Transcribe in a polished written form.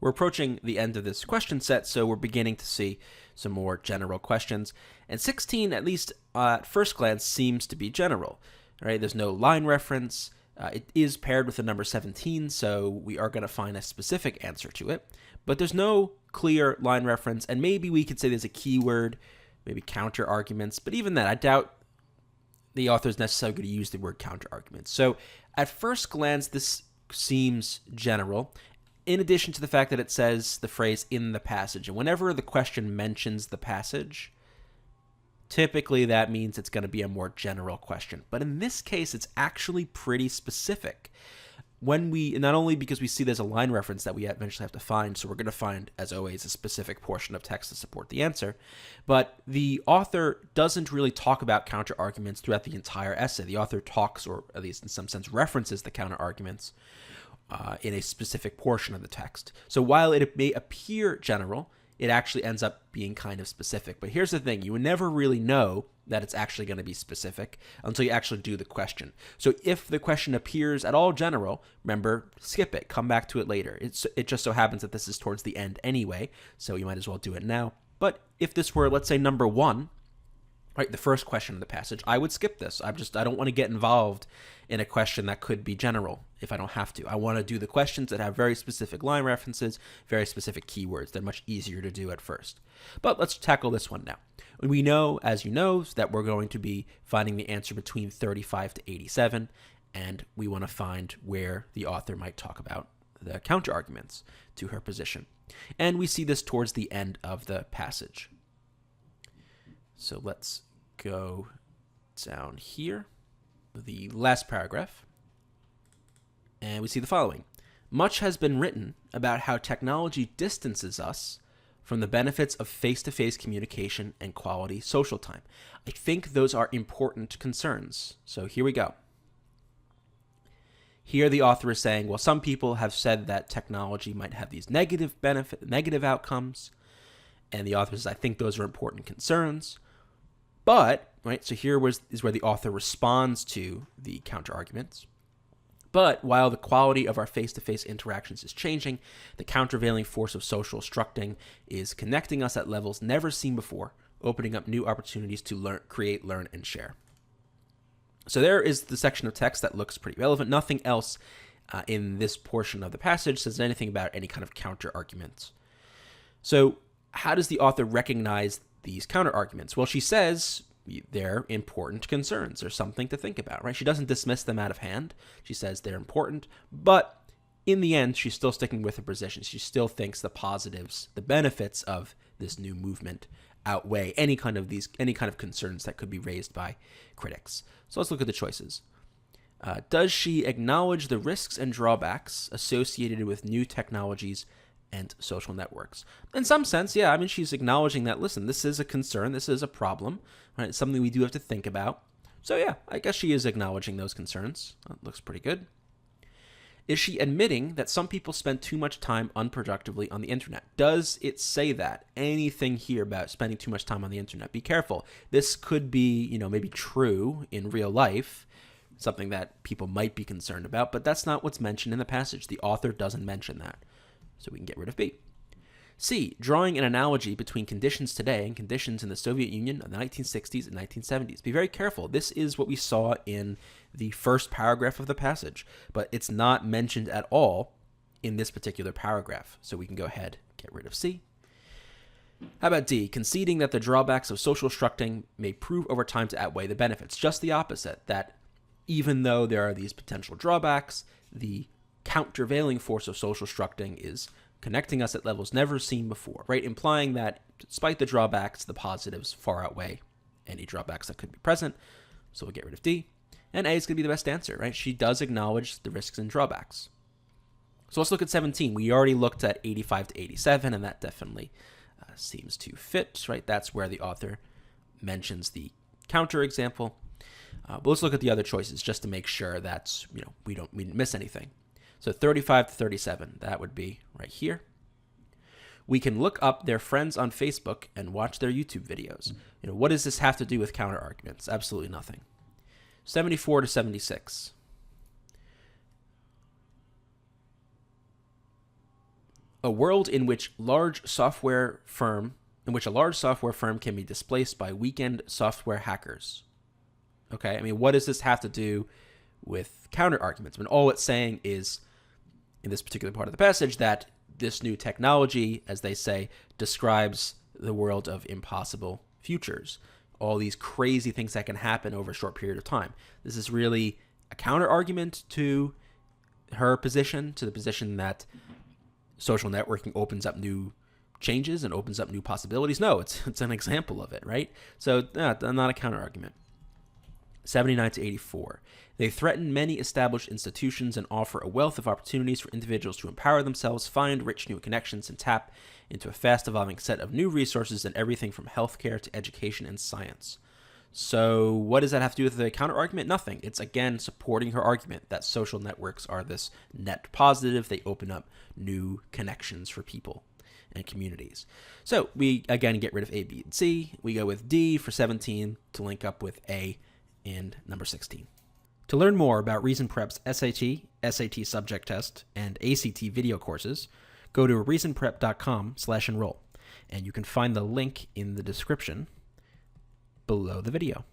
we're approaching the end of this question set, so we're beginning to see some more general questions. And 16, at least at first glance, seems to be general. Right? There's no line reference. It is paired with the number 17, so we are going to find a specific answer to it. But there's no clear line reference, and maybe we could say there's a keyword, maybe counter arguments, but even that, I doubt the author is necessarily going to use the word counter arguments. So at first glance, this seems general, in addition to the fact that it says the phrase in the passage. And whenever the question mentions the passage, typically that means it's going to be a more general question. But in this case, it's actually pretty specific. Not only because we see there's a line reference that we eventually have to find, so we're going to find, as always, a specific portion of text to support the answer, but the author doesn't really talk about counter arguments throughout the entire essay. The author talks, or at least in some sense references, the counter arguments in a specific portion of the text. So while it may appear general, it actually ends up being kind of specific. But here's the thing, you would never really know that it's actually going to be specific until you actually do the question. So if the question appears at all general, remember, skip it, come back to it later. It just so happens that this is towards the end anyway, so you might as well do it now. But if this were, let's say, number 1, right, the first question of the passage, I would skip this. I don't want to get involved in a question that could be general if I don't have to. I want to do the questions that have very specific line references, very specific keywords. They're much easier to do at first. But let's tackle this one now. We know, as you know, that we're going to be finding the answer between 35 to 87, and we want to find where the author might talk about the counterarguments to her position. And we see this towards the end of the passage. So let's go down here, the last paragraph, and we see the following. Much has been written about how technology distances us from the benefits of face-to-face communication and quality social time. I think those are important concerns. So here we go. Here the author is saying, well, some people have said that technology might have these negative outcomes, and the author says, I think those are important concerns. But, right, so here is where the author responds to the counter-arguments. But while the quality of our face-to-face interactions is changing, the countervailing force of social structuring is connecting us at levels never seen before, opening up new opportunities to create, learn, and share. So there is the section of text that looks pretty relevant. Nothing else in this portion of the passage says anything about any kind of counter-arguments. So how does the author recognize these counter-arguments? Well, she says they're important concerns or something to think about, right? She doesn't dismiss them out of hand. She says they're important, but in the end, she's still sticking with her position. She still thinks the positives, the benefits of this new movement outweigh any kind of concerns that could be raised by critics. So let's look at the choices. Does she acknowledge the risks and drawbacks associated with new technologies and social networks? In some sense, yeah. I mean, she's acknowledging that, listen, this is a concern, this is a problem, right? It's something we do have to think about. So yeah, I guess she is acknowledging those concerns. That looks pretty good. Is she admitting that some people spend too much time unproductively on the internet? Does it say that? Anything here about spending too much time on the internet? Be careful. This could be, maybe true in real life, something that people might be concerned about, but that's not what's mentioned in the passage. The author doesn't mention that. So we can get rid of B. C, drawing an analogy between conditions today and conditions in the Soviet Union of the 1960s and 1970s. Be very careful. This is what we saw in the first paragraph of the passage, but it's not mentioned at all in this particular paragraph. So we can go ahead, get rid of C. How about D, conceding that the drawbacks of social structuring may prove over time to outweigh the benefits. Just the opposite, that even though there are these potential drawbacks, the countervailing force of social structuring is connecting us at levels never seen before, right? Implying that despite the drawbacks, the positives far outweigh any drawbacks that could be present. So we'll get rid of D. And A is going to be the best answer, right? She does acknowledge the risks and drawbacks. So let's look at 17. We already looked at 85 to 87, and that definitely seems to fit, right? That's where the author mentions the counter example. But let's look at the other choices just to make sure that we didn't miss anything. So 35 to 37, that would be right here. We can look up their friends on Facebook and watch their YouTube videos. What does this have to do with counter arguments? Absolutely nothing. 74 to 76. a world in which a large software firm can be displaced by weekend software hackers. Okay, I mean, what does this have to do with counter arguments? I mean, all it's saying is, in this particular part of the passage, that this new technology, as they say, describes the world of impossible futures. All these crazy things that can happen over a short period of time. This is really a counter argument to her position, to the position that social networking opens up new changes and opens up new possibilities. No, it's an example of it, right? So not a counter argument. 79 to 84. They threaten many established institutions and offer a wealth of opportunities for individuals to empower themselves, find rich new connections, and tap into a fast-evolving set of new resources in everything from healthcare to education and science. So what does that have to do with the counter-argument? Nothing. It's, again, supporting her argument that social networks are this net positive. They open up new connections for people and communities. So we, again, get rid of A, B, and C. We go with D for 17 to link up with A and number 16. To learn more about Reason Prep's SAT, SAT subject test, and ACT video courses, go to reasonprep.com/enroll, and you can find the link in the description below the video.